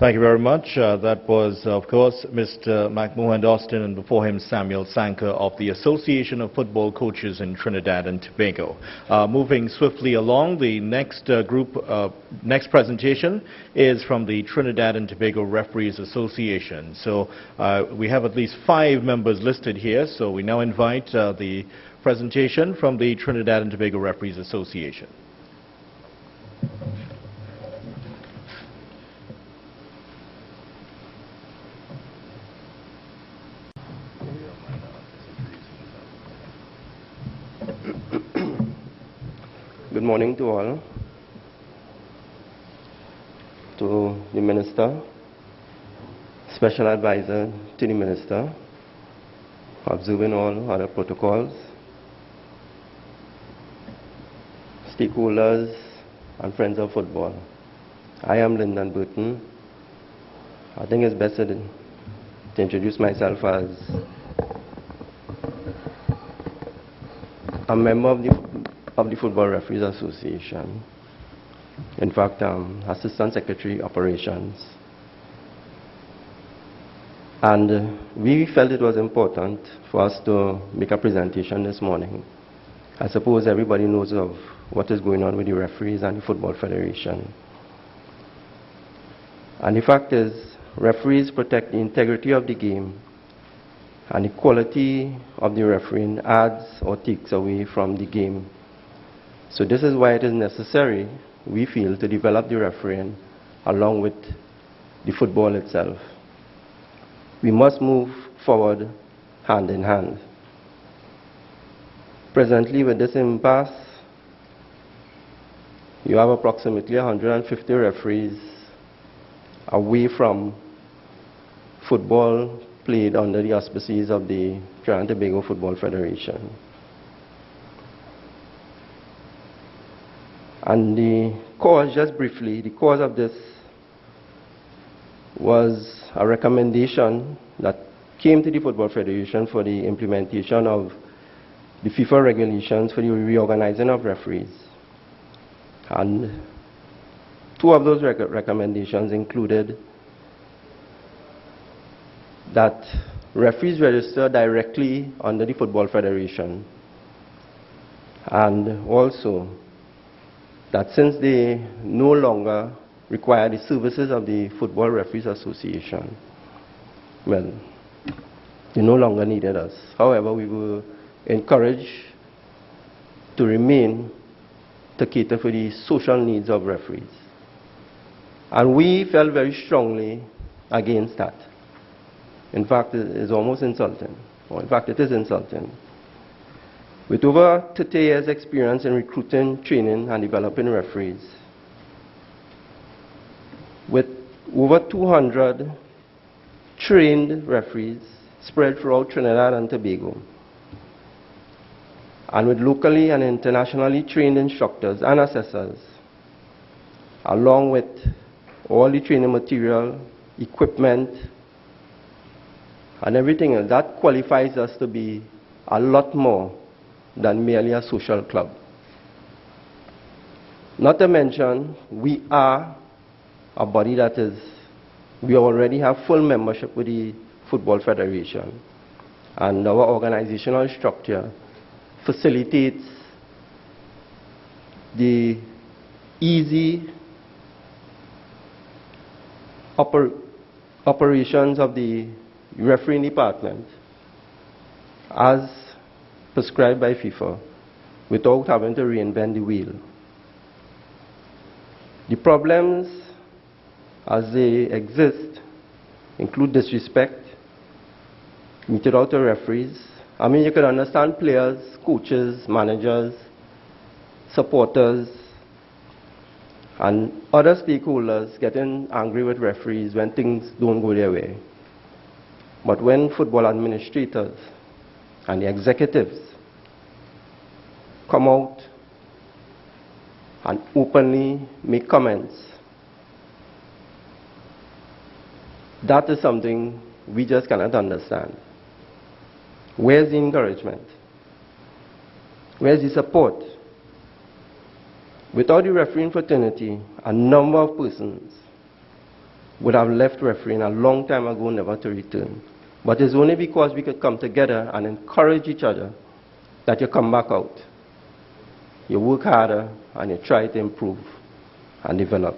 Thank you very much. That was, of course, Mr. McMahon Austin, and before him, Samuel Sanker of the Association of Football Coaches in Trinidad and Tobago. Moving swiftly along, the next next presentation is from the Trinidad and Tobago Referees Association. So we have at least 5 members listed here, so we now invite the presentation from the Trinidad and Tobago Referees Association. Good morning to all, to the Minister, Special Advisor to the Minister, observing all other protocols, stakeholders and friends of football. I am Lyndon Burton. I think it's best to introduce myself as a member of the Football Referees Association. In fact, Assistant Secretary Operations. And we felt it was important for us to make a presentation this morning. I suppose everybody knows of what is going on with the referees and the Football Federation. And the fact is, referees protect the integrity of the game, and the quality of the refereeing adds or takes away from the game. So this is why it is necessary, we feel, to develop the refereeing along with the football itself. We must move forward hand in hand. Presently, with this impasse, you have approximately 150 referees away from football played under the auspices of the Trinidad and Tobago Football Federation. And the cause, just briefly, the cause of this was a recommendation that came to the Football Federation for the implementation of the FIFA regulations for the reorganizing of referees. And 2 of those recommendations included that referees register directly under the Football Federation, and also that since they no longer require the services of the Football Referees Association, well, they no longer needed us. However, we were encouraged to remain to cater for the social needs of referees. And we felt very strongly against that. In fact, it is almost insulting. Or in fact, it is insulting. With over 30 years' experience in recruiting, training, and developing referees, with over 200 trained referees spread throughout Trinidad and Tobago, and with locally and internationally trained instructors and assessors, along with all the training material, equipment, and everything else, that qualifies us to be a lot more than merely a social club. Not to mention, we are a body that is, we already have full membership with the Football Federation, and our organizational structure facilitates the easy operations of the refereeing department as prescribed by FIFA without having to reinvent the wheel. The problems as they exist include disrespect meted out to referees. I mean, you could understand players, coaches, managers, supporters, and other stakeholders getting angry with referees when things don't go their way. But when football administrators and the executives come out and openly make comments, that is something we just cannot understand. Where's the encouragement? Where's the support? Without the refereeing fraternity, a number of persons would have left refereeing a long time ago, never to return. But it's only because we could come together and encourage each other that you come back out. You work harder and you try to improve and develop.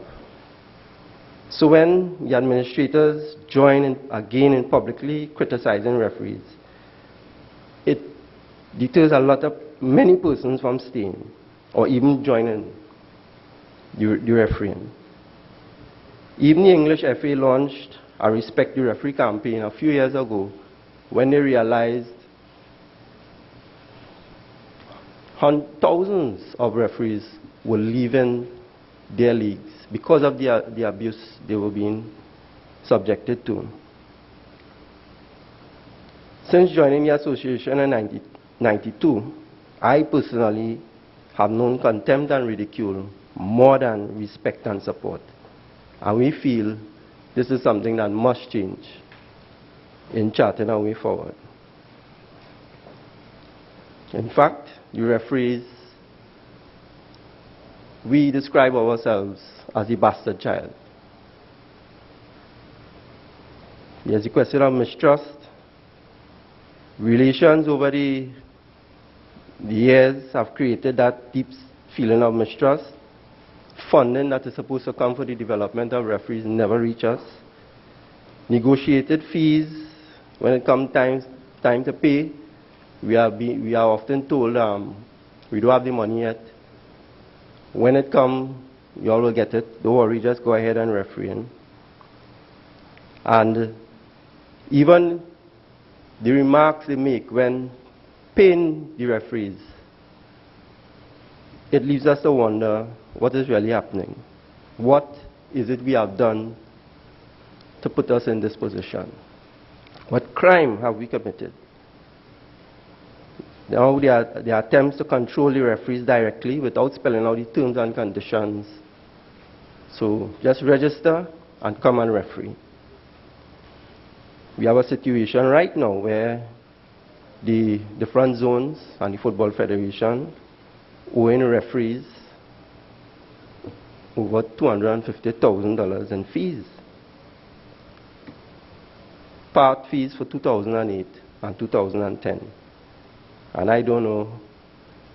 So when the administrators join in, again in publicly criticizing referees, it deters many persons from staying or even joining the refereeing. Even the English FA launched a Respect the Referee campaign a few years ago when they realized thousands of referees were leaving their leagues because of the abuse they were being subjected to. Since joining the association in 1992, I personally have known contempt and ridicule more than respect and support. And we feel this is something that must change in charting our way forward. In fact, the referees, we describe ourselves as the bastard child. There's a question of mistrust. Relations over the years have created that deep feeling of mistrust. Funding that is supposed to come for the development of referees never reach us. Negotiated fees, when it comes time to pay, we are often told we don't have the money yet. When it comes, you all will get it. Don't worry, just go ahead and referee. And even the remarks they make when paying the referees, it leaves us to wonder what is really happening. What is it we have done to put us in this position? What crime have we committed? Now there are attempts to control the referees directly without spelling out the terms and conditions. So just register and come and referee. We have a situation right now where the front zones and the Football Federation owing referees over $250,000 in fees. Part fees for 2008 and 2010. And I don't know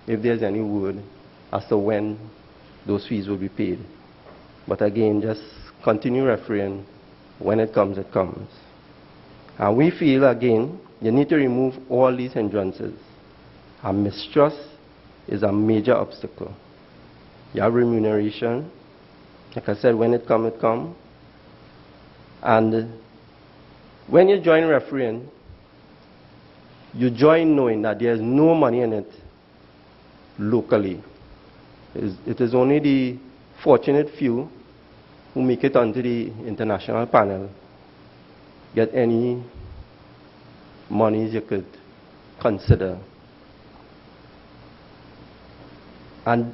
if there's any word as to when those fees will be paid. But again, just continue refereeing. When it comes, it comes. And we feel, again, you need to remove all these hindrances. And mistrust is a major obstacle. You have remuneration. Like I said, when it comes, it comes. And when you join refereeing, you join knowing that there's no money in it locally. It is only the fortunate few who make it onto the international panel get any monies you could consider. And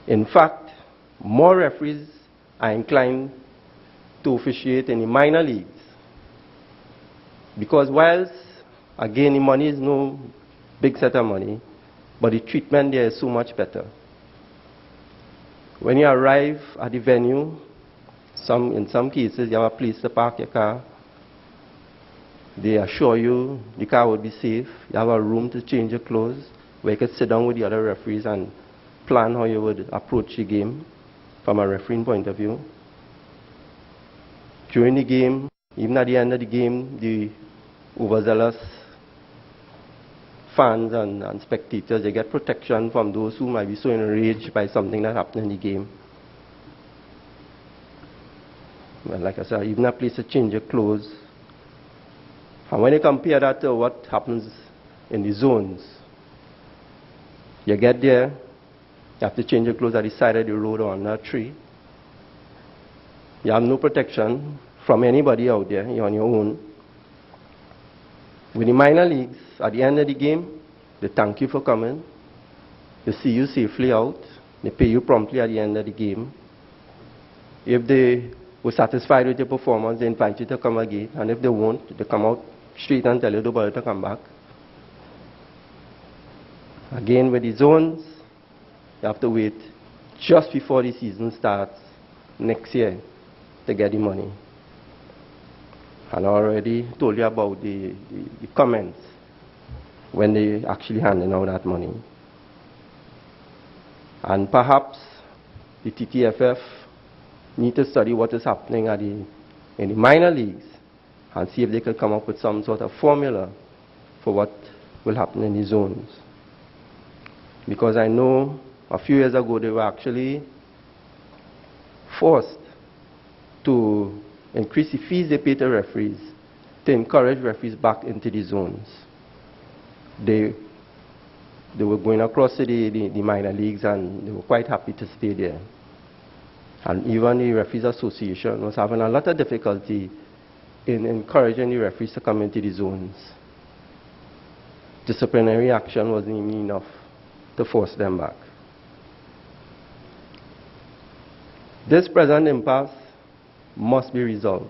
in fact, more referees are inclined to officiate in the minor leagues. Because whilst, again, the money is no big set of money, but the treatment there is so much better. When you arrive at the venue, in some cases you have a place to park your car. They assure you the car will be safe. You have a room to change your clothes, where you can sit down with the other referees and plan how you would approach the game from a refereeing point of view. During the game, even at the end of the game, the overzealous fans and spectators, they get protection from those who might be so enraged by something that happened in the game. Well, like I said, even a place to change your clothes. And when you compare that to what happens in the zones, you get there, you have to change your clothes at the side of the road or on a tree. You have no protection from anybody out there. You're on your own. With the minor leagues, at the end of the game, they thank you for coming. They see you safely out. They pay you promptly at the end of the game. If they were satisfied with your performance, they invite you to come again. And if they won't, they come out straight and tell you don't bother to come back. Again, with the zones, you have to wait just before the season starts next year to get the money. And I already told you about the comments when they actually handing out that money. And perhaps the TTFF need to study what is happening in the minor leagues and see if they could come up with some sort of formula for what will happen in the zones. Because I know a few years ago they were actually forced to increase the fees they pay to referees to encourage referees back into the zones. They were going across to the minor leagues and they were quite happy to stay there. And even the Referees Association was having a lot of difficulty in encouraging the referees to come into the zones. Disciplinary action wasn't even enough to force them back. This present impasse must be resolved.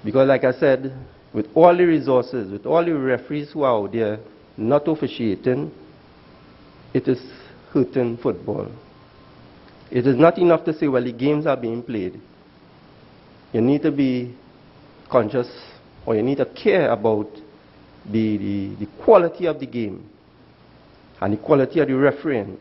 Because like I said, with all the resources, with all the referees who are out there not officiating, it is hurting football. It is not enough to say, well, the games are being played. You need to be conscious, or you need to care about the quality of the game and the quality of the refereeing